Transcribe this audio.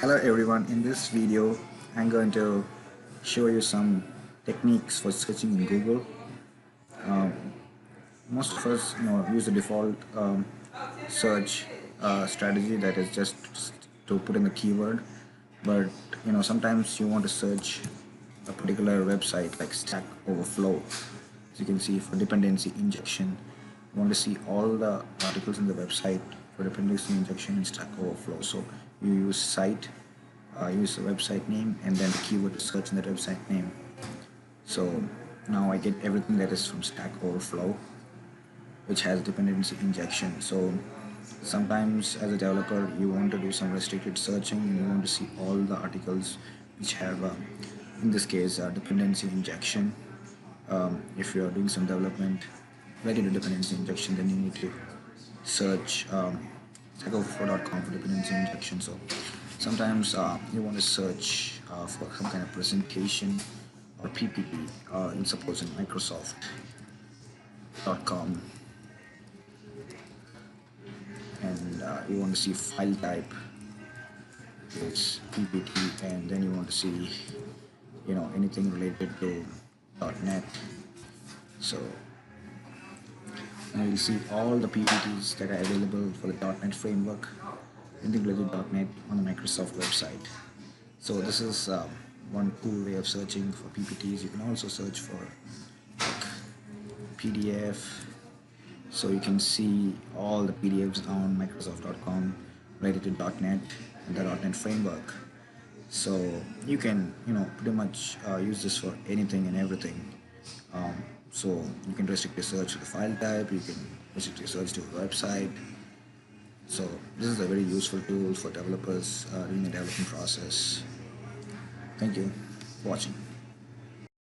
Hello everyone, in this video I'm going to show you some techniques for searching in Google. Most of us use the default search strategy, that is just to put in the keyword, but sometimes you want to search a particular website like Stack Overflow. As you can see, for dependency injection, you want to see all the articles in the website for dependency injection in Stack Overflow. So you use site, use the website name, and then the keyword to search in that website name. So now I get everything that is from Stack Overflow, which has dependency injection. So sometimes as a developer you want to do some restricted searching and you want to see all the articles which have in this case dependency injection. If you are doing some development related to dependency injection, then you need to search stackoverflow.com for dependency injection. So sometimes you want to search for some kind of presentation or PPT, in suppose in Microsoft.com, and you want to see file type, it's PPT, and then you want to see anything related to .NET. So now you'll see all the PPTs that are available for the .NET framework, anything related to .NET on the Microsoft website. So this is one cool way of searching for PPTs. You can also search for like PDF, so you can see all the PDFs on Microsoft.com related to .NET and the .NET framework. So you can pretty much use this for anything and everything. So you can restrict your search to the file type, you can restrict your search to a website. So this is a very useful tool for developers during the development process. Thank you for watching.